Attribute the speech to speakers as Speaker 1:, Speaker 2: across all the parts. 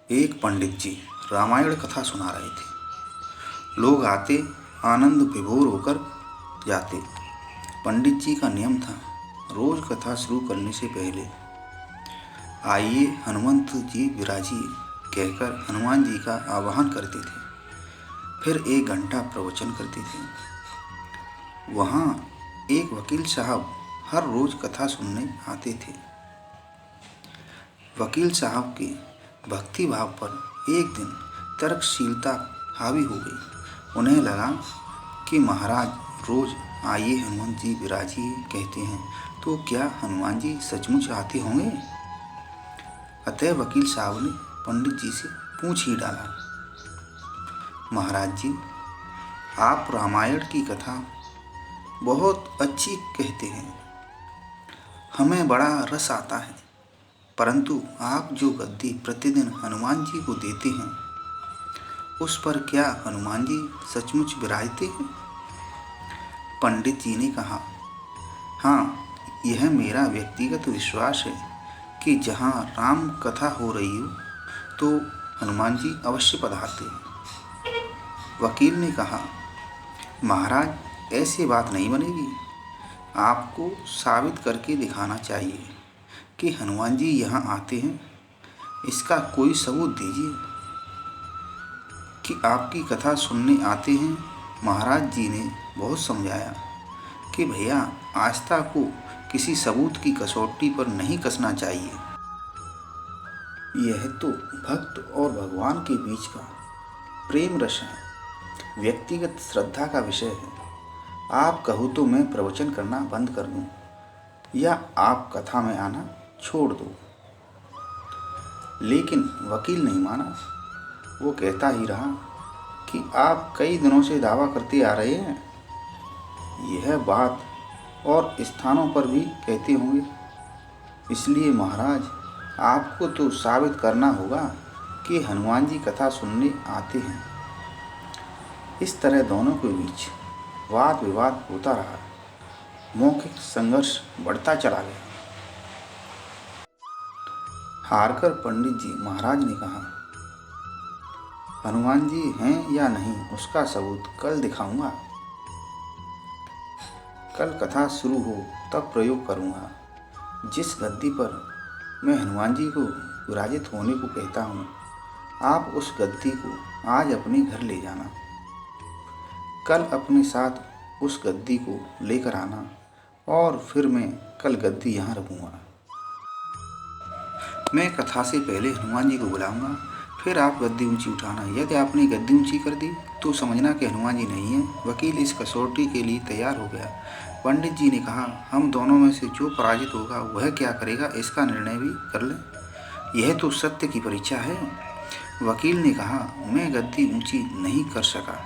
Speaker 1: एक पंडित जी रामायण कथा सुना रहे थे। लोग आते, आनंद विभोर होकर जाते। पंडित जी का नियम था, रोज कथा शुरू करने से पहले आइए हनुमंत जी विराजिए कहकर हनुमान जी का आवाहन करते थे। फिर 1 घंटा प्रवचन करते थे। वहाँ एक वकील साहब हर रोज कथा सुनने आते थे। वकील साहब के भक्ति भाव पर एक दिन तर्कशीलता हावी हो गई। उन्हें लगा कि महाराज रोज आइए हनुमान जी विराजिए कहते हैं, तो क्या हनुमान जी सचमुच आते होंगे? अतः वकील साहब ने पंडित जी से पूछ ही डाला, महाराज जी, आप रामायण की कथा बहुत अच्छी कहते हैं, हमें बड़ा रस आता है, परंतु आप जो गद्दी प्रतिदिन हनुमान जी को देते हैं, उस पर क्या हनुमान जी सचमुच विराजते हैं? पंडित जी ने कहा, हाँ, यह मेरा व्यक्तिगत विश्वास है कि जहाँ राम कथा हो रही हो तो हनुमान जी अवश्य पधारते हैं। वकील ने कहा, महाराज ऐसी बात नहीं बनेगी, आपको साबित करके दिखाना चाहिए कि हनुमान जी यहाँ आते हैं। इसका कोई सबूत दीजिए कि आपकी कथा सुनने आते हैं। महाराज जी ने बहुत समझाया कि भैया, आस्था को किसी सबूत की कसौटी पर नहीं कसना चाहिए। यह तो भक्त और भगवान के बीच का प्रेम रस है, व्यक्तिगत श्रद्धा का विषय है। आप कहो तो मैं प्रवचन करना बंद कर दूं, या आप कथा में आना छोड़ दो। लेकिन वकील नहीं माना। वो कहता ही रहा कि आप कई दिनों से दावा करते आ रहे हैं, यह बात और स्थानों पर भी कहते होंगे, इसलिए महाराज आपको तो साबित करना होगा कि हनुमान जी कथा सुनने आते हैं। इस तरह दोनों के बीच वाद विवाद होता रहा। मौखिक संघर्ष बढ़ता चला गया। हारकर पंडित जी महाराज ने कहा, हनुमान जी हैं या नहीं उसका सबूत कल दिखाऊंगा। कल कथा शुरू हो तब प्रयोग करूंगा। जिस गद्दी पर मैं हनुमान जी को विराजित होने को कहता हूँ, आप उस गद्दी को आज अपने घर ले जाना। कल अपने साथ उस गद्दी को लेकर आना और फिर मैं कल गद्दी यहाँ रखूँगा। मैं कथा से पहले हनुमान जी को बुलाऊंगा, फिर आप गद्दी ऊंची उठाना। यदि आपने गद्दी ऊंची कर दी तो समझना कि हनुमान जी नहीं है। वकील इस कसौटी के लिए तैयार हो गया। पंडित जी ने कहा, हम दोनों में से जो पराजित होगा वह क्या करेगा, इसका निर्णय भी कर लें। यह तो सत्य की परीक्षा है। वकील ने कहा, मैं गद्दी ऊंची नहीं कर सका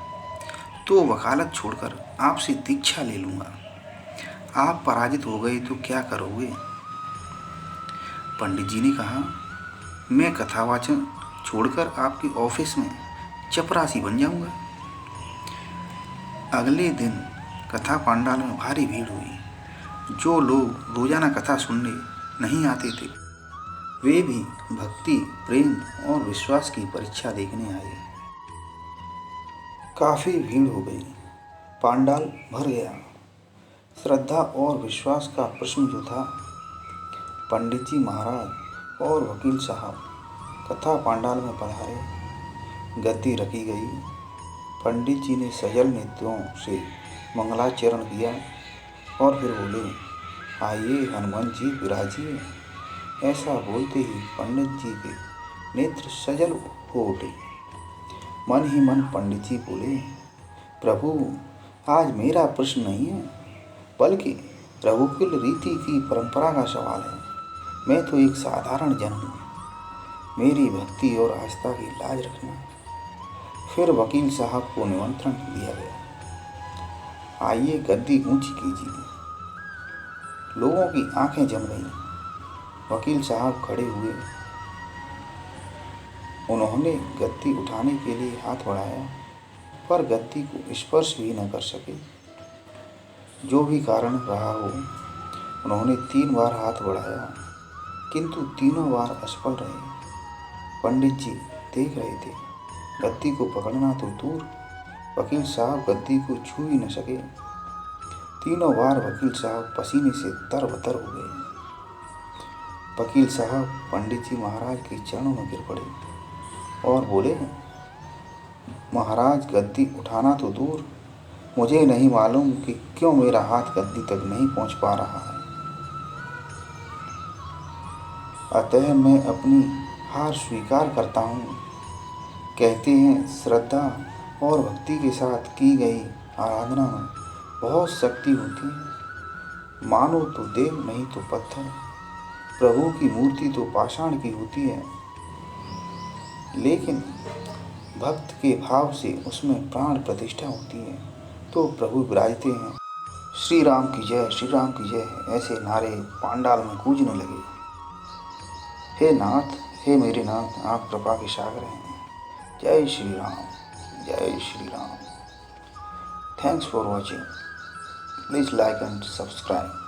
Speaker 1: तो वकालत छोड़कर आपसे दीक्षा ले लूँगा। आप पराजित हो गए तो क्या करोगे? पंडित जी ने कहा, मैं कथावाचन छोड़कर आपके ऑफिस में चपरासी बन जाऊंगा। अगले दिन कथा पंडाल में भारी भीड़ हुई। जो लोग रोजाना कथा सुनने नहीं आते थे, वे भी भक्ति, प्रेम और विश्वास की परीक्षा देखने आए। काफी भीड़ हो गई। पंडाल भर गया। श्रद्धा और विश्वास का प्रश्न जो था, पंडित जी महाराज और वकील साहब कथा पंडाल में पधारे। गद्दी रखी गई। पंडित जी ने सजल नेत्रों से मंगलाचरण किया और फिर बोले, आइए हनुमान जी विराजिए। ऐसा बोलते ही पंडित जी के नेत्र सजल हो उठे। मन ही मन पंडित जी बोले, प्रभु, आज मेरा प्रश्न नहीं है, बल्कि रघुकुल रीति की परंपरा का सवाल है। मैं तो एक साधारण जन हूँ, मेरी भक्ति और आस्था की लाज रखना। फिर वकील साहब को निमंत्रण दिया गया, आइए गद्दी ऊंची कीजिए। लोगों की आंखें जम गईं। वकील साहब खड़े हुए। उन्होंने गद्दी उठाने के लिए हाथ बढ़ाया, पर गद्दी को स्पर्श भी न कर सके। जो भी कारण रहा हो, उन्होंने 3 बार हाथ बढ़ाया, किंतु तीनों बार असफल रहे। पंडित जी देख रहे थे। गद्दी को पकड़ना तो दूर, वकील साहब गद्दी को छू ही न सके। तीनों बार वकील साहब पसीने से तरबतर हो गए। वकील साहब पंडित जी महाराज के चरणों में गिर पड़े और बोले, महाराज गद्दी उठाना तो दूर, मुझे नहीं मालूम कि क्यों मेरा हाथ गद्दी तक नहीं पहुंच पा रहा है। अतः मैं अपनी हार स्वीकार करता हूँ। कहते हैं श्रद्धा और भक्ति के साथ की गई आराधना में बहुत शक्ति होती है। मानो तो देव नहीं तो पत्थर, प्रभु की मूर्ति तो पाषाण की होती है, लेकिन भक्त के भाव से उसमें प्राण प्रतिष्ठा होती है तो प्रभु विराजते हैं। श्री राम की जय, श्री राम की जय, ऐसे नारे पांडाल में गूंजने लगे। हे नाथ, हे मेरे नाथ, आप कृपा के सागर हैं। जय श्री राम, जय Shri Ram. Thanks for watching. Please like and subscribe.